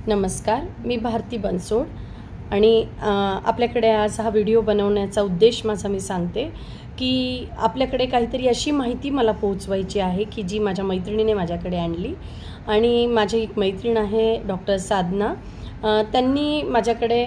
नमस्कार, मी भारती बनसोड आणि आपल्याकडे आज हा व्हिडिओ बनवण्याचा उद्देश माझा मी सांगते की आपल्याकडे काहीतरी अशी माहिती मला पोहोचवायची आहे की जी माझ्या मैत्रिणीने माझ्याकडे आणली. आणि माझी एक मैत्रीण आहे डॉक्टर साधना, त्यांनी माझ्याकडे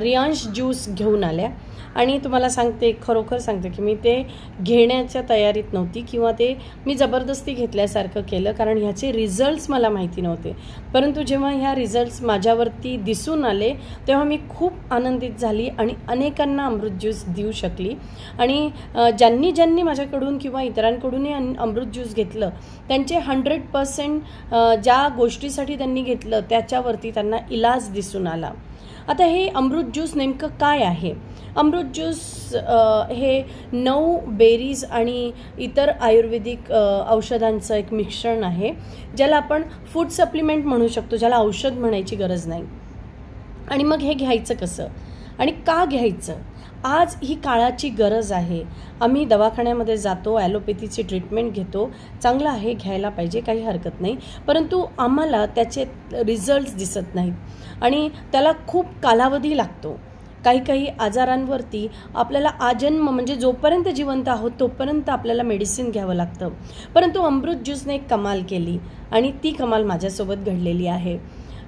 रियांश ज्यूस घेऊन आल्या आणि तुम्हाला सांगते, खरोखर सांगते की मी ते घेण्याच्या तयारीत नव्हती किंवा ते मी जबरदस्ती घेतल्यासारखं केलं, कारण ह्याचे रिझल्ट्स मला माहिती नव्हते. परंतु जेव्हा ह्या रिझल्ट्स माझ्यावरती दिसून आले तेव्हा मी खूप आनंदित झाली आणि अनेकांना अमृत ज्यूस देऊ शकली. आणि ज्यांनी माझ्याकडून किंवा इतरांकडूनही अमृत ज्यूस घेतलं त्यांचे 100% ज्या गोष्टीसाठी त्यांनी घेतलं त्याच्यावरती त्यांना इलाज दिसून आला. आता हे अमृत ज्यूस नेमकं काय आहे? अमृत ज्यूस हे 9 बेरीज आणि इतर आयुर्वेदिक औषधांचं एक मिश्रण आहे, ज्याला आपण फूड सप्लिमेंट म्हणू शकतो, ज्याला औषध म्हणायची गरज नाही. आणि मग हे घ्यायचं कसं आणि का घ्यायचं? आज ही काळाची गरज आहे. आम्ही दवाखान्यामध्ये जातो, ॲलोपॅथीची ट्रीटमेंट घेतो, चांगलं आहे, घ्यायला पाहिजे, काही हरकत नाही. परंतु आम्हाला त्याचे रिझल्ट्स दिसत नाहीत आणि त्याला खूप कालावधी लागतो. काही आजारांवरती आपल्याला आजन्म, म्हणजे जोपर्यंत जिवंत आहोत तोपर्यंत आपल्याला मेडिसिन घ्यावं लागतं. परंतु अमृत ज्यूसने एक कमाल केली आणि ती कमाल माझ्यासोबत घडलेली आहे.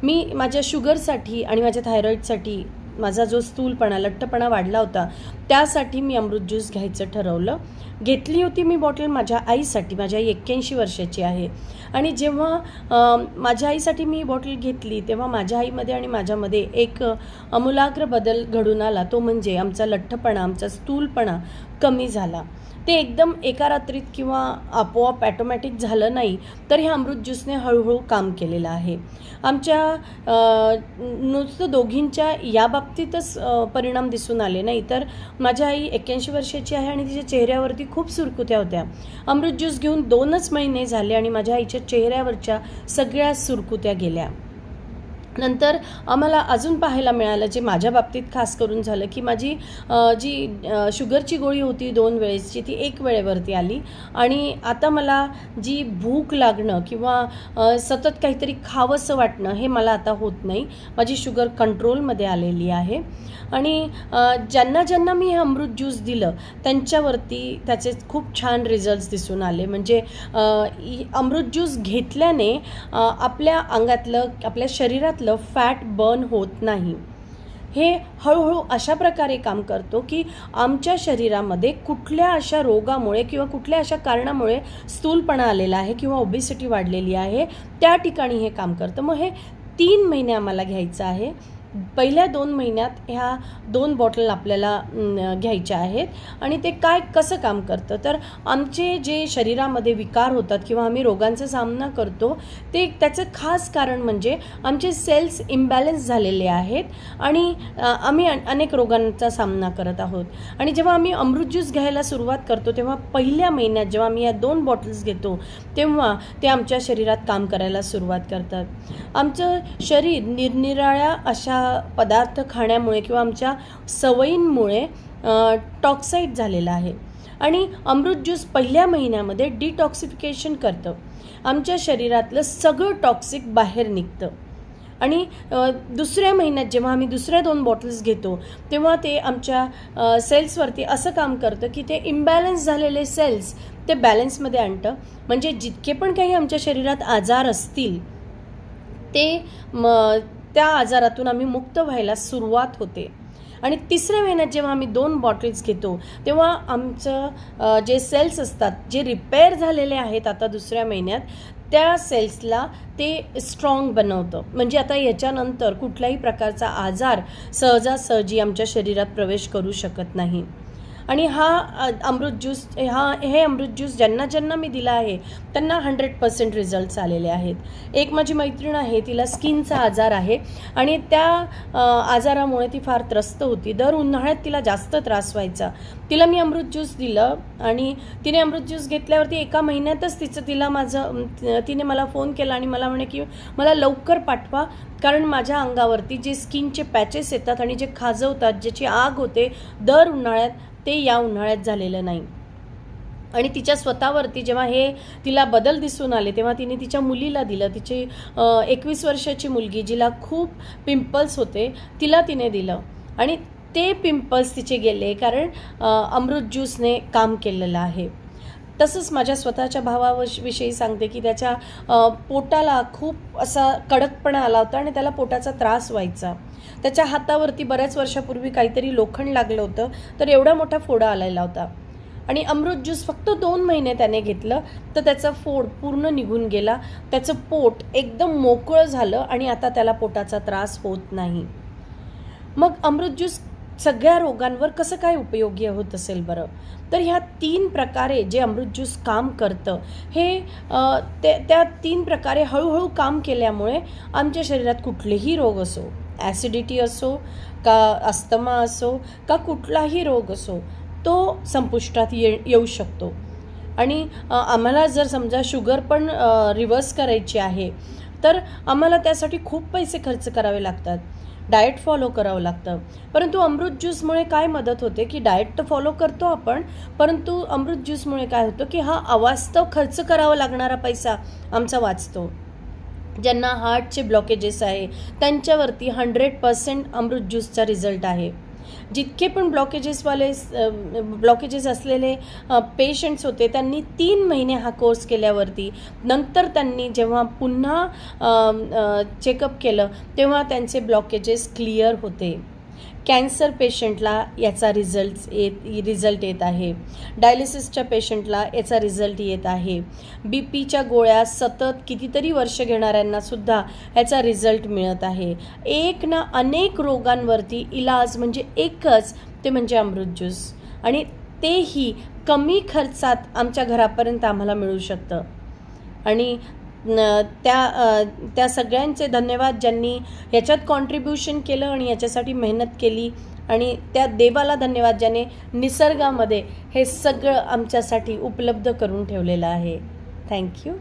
मी माझ्या शुगरसाठी आणि माझ्या थायरॉईडसाठी, माझा जो स्थूलपणा, लठ्ठपणा वाढला होता, त्यासाठी मी अमृत ज्यूस घ्यायचं ठरवलं. घेतली होती मी बॉटल माझ्या आईसाठी. माझी आई 81 वर्षाची आहे आणि जेव्हा माझ्या आईसाठी मी बॉटल घेतली तेव्हा माझ्या आईमध्ये आणि माझ्यामध्ये एक आमूलाग्र बदल घडून आला. तो म्हणजे आमचा लठ्ठपणा, आमचा स्थूलपणा कमी झाला. ते एकदम एका रात्रीत किंवा आपोआप ॲटोमॅटिक झालं नाही, तर ह्या अमृत ज्यूसने हळूहळू काम केलेलं आहे. आमच्या नुसतं दोघींच्या या बाबतीतच परिणाम दिसून आले नाही, तर माझ्या आई 81 वर्षाची आहे आणि तिच्या चेहऱ्यावरती खूप सुरकुत्या होत्या. अमृत ज्यूस घेऊन 2च महिने झाले आणि माझ्या आईच्या चेहऱ्यावरच्या सगळ्या सुरकुत्या गेल्या. नंतर आम्हाला अजून पाहायला मिळालं, जे माझ्या बाबतीत खास करून झालं, की माझी जी शुगरची गोळी होती 2 वेळेसची, ती 1 वेळेवरती आली. आणि आता मला जी भूक लागणं किंवा सतत काहीतरी खावंसं वाटणं हे मला आता होत नाही. माझी शुगर कंट्रोलमध्ये आलेली आहे. आणि ज्यांना मी हे अमृत ज्यूस दिलं त्यांच्यावरती त्याचे खूप छान रिझल्ट्स दिसून आले. म्हणजे अमृत ज्यूस घेतल्याने आपल्या अंगातलं, आपल्या शरीरातलं फॅट बर्न होत नाही. हे हळूहळू अशा प्रकारे काम करतो की आमच्या शरीरामध्ये कुठल्या अशा रोगामुळे किंवा कुठल्या अशा कारणामुळे स्थूलपणा आलेला आहे किंवा ओबेसिटी वाढलेली आहे, त्या ठिकाणी हे काम करतं. मग हे 3 महिने आम्हाला घ्यायचं आहे. पहिल्या 2 महिन्यात ह्या 2 बॉटल आपल्याला घ्यायच्या आहेत. आणि ते कसं काम करतं, तर आमचे जे शरीरामध्ये विकार होतात किंवा आम्ही रोगांचा सामना करतो, त्याचं खास कारण म्हणजे आमचे सेल्स इम्बॅलन्स झालेले आहेत आणि आम्ही अनेक रोगांचा सामना करत आहोत. आणि जेव्हा आम्ही अमृत ज्यूस घ्यायला सुरुवात करतो तेव्हा पहिल्या महिन्यात जेव्हा आम्ही या 2 बॉटल्स घेतो तेव्हा ते आमच्या शरीरात काम करायला सुरुवात करतात. आमचं शरीर निरनिराळ्या अशा पदार्थ खाण्यामुळे किंवा आमच्या सवयींमुळे टॉक्साईड झालेला आहे. आणि अमृत ज्यूस पहिल्या महिन्यामध्ये डिटॉक्सिफिकेशन करतं. आमच्या शरीरातलं सगळं टॉक्सिक बाहेर निघतं. आणि दुसऱ्या महिन्यात जेव्हा आम्ही दुसऱ्या 2 बॉटल्स घेतो तेव्हा ते आमच्या सेल्सवरती असं काम करतं की ते इम्बॅलन्स झालेले सेल्स ते बॅलन्समध्ये आणतं. म्हणजे जितके पण काही आमच्या शरीरात आजार असतील ते त्या आजारातून आम्ही मुक्त व्हायला सुरुवात होते. आणि तिसऱ्या महिन्यात जेव्हा आम्ही 2 बॉटल्स घेतो तेव्हा आमचं जे सेल्स असतात, जे रिपेअर झालेले आहेत आता दुसऱ्या महिन्यात, त्या सेल्सला ते स्ट्रॉंग बनवतं. म्हणजे आता याच्यानंतर कुठल्याही प्रकारचा आजार सहजासहजी आमच्या शरीरात प्रवेश करू शकत नाही. आणि हा अमृत ज्यूस, हे अमृत ज्यूस ज्यांना मी दिला आहे त्यांना 100% रिझल्ट्स आलेले आहेत. एक माझी मैत्रीण आहे, तिला स्किनचा आजार आहे आणि त्या आजारामुळे ती फार त्रस्त होती. दर उन्हाळ्यात तिला जास्त त्रास व्हायचा. तिला मी अमृत ज्यूस दिलं आणि तिने अमृत ज्यूस घेतल्यावरती एका महिन्यातच तिने मला फोन केला आणि मला म्हणे की मला लवकर पाठवा, कारण माझ्या अंगावरती जे स्किनचे पॅचेस येतात आणि जे खाजवतात, ज्याची आग होते दर उन्हाळ्यात, ते या उन्हाळ्यात झालेलं नाही. आणि तिच्या स्वतःवरती जेव्हा हे तिला बदल दिसून आले तेव्हा तिने तिच्या मुलीला दिलं. तिची 21 वर्षाची मुलगी जिला खूप पिंपल्स होते तिला तिने दिलं आणि ते पिंपल्स तिचे गेले, कारण अमृत ज्यूसने काम केलेलं आहे. तसंच माझ्या स्वतःच्या भावाविषयी सांगते की त्याच्या पोटाला खूप असा कडकपणा आला होता आणि त्याला पोटाचा त्रास व्हायचा. त्याच्या हातावरती बऱ्याच वर्षापूर्वी काहीतरी लोखंड लागलं होतं, तर एवढा मोठा फोडा आलेला होता आणि अमृत ज्यूस फक्त 2 महिने त्याने घेतलं तर त्याचा फोड पूर्ण निघून गेला. त्याचं पोट एकदम मोकळं झालं आणि आता त्याला पोटाचा त्रास होत नाही. मग अमृत ज्यूस सगळ्या रोगांवर कसं काय उपयोगी होत असेल बरं? तर ह्या 3 प्रकारे जे अमृत ज्यूस काम करतं हे त्या 3 प्रकारे हळूहळू काम केल्यामुळे आमच्या शरीरात कुठलेही रोग असो, ॲसिडिटी असो का अस्थमा असो का कुठलाही रोग असो, तो संपुष्टात येऊ शकतो. आणि आम्हाला जर समजा शुगर पण रिव्हर्स करायची आहे तर आम्हाला त्यासाठी खूप पैसे खर्च करावे लागतात, डाएट फॉलो करावं लागतं. परंतु अमृत ज्यूसमुळे काय मदत होते की डाएट तर फॉलो करतो आपण, परंतु अमृत ज्यूसमुळे काय होतं की हा अवास्तव खर्च करावा लागणारा पैसा आमचा वाचतो. ज्यांना हार्टचे ब्लॉकेजेस आहे त्यांच्यावरती 100% अमृत ज्यूसचा रिझल्ट आहे. जितके पण ब्लॉकेजेस असलेले पेशंट्स होते त्यांनी 3 महिने हा कोर्स केल्यावरती नंतर त्यांनी जेव्हा पुन्हा चेकअप केलं तेव्हा त्यांचे ब्लॉकेजेस क्लिअर होते. कॅन्सर पेशंटला याचा रिझल्ट येत आहे, डायलिसिसच्या पेशंटला याचा रिझल्ट येत आहे, बीपीच्या गोळ्या सतत कितीतरी वर्ष घेणाऱ्यांनासुद्धा याचा रिझल्ट मिळत आहे. एक ना अनेक रोगांवरती इलाज म्हणजे एकच, ते म्हणजे अमृत ज्यूस, आणि तेही कमी खर्चात आमच्या घरापर्यंत आम्हाला मिळू शकतं. आणि त्या सगळ्यांचे धन्यवाद ज्यांनी ह्याच्यात कॉन्ट्रीब्युशन केलं आणि याच्यासाठी मेहनत केली, आणि त्या देवाला धन्यवाद ज्याने निसर्गामध्ये हे सगळं आमच्यासाठी उपलब्ध करून ठेवलेलं आहे. थँक्यू.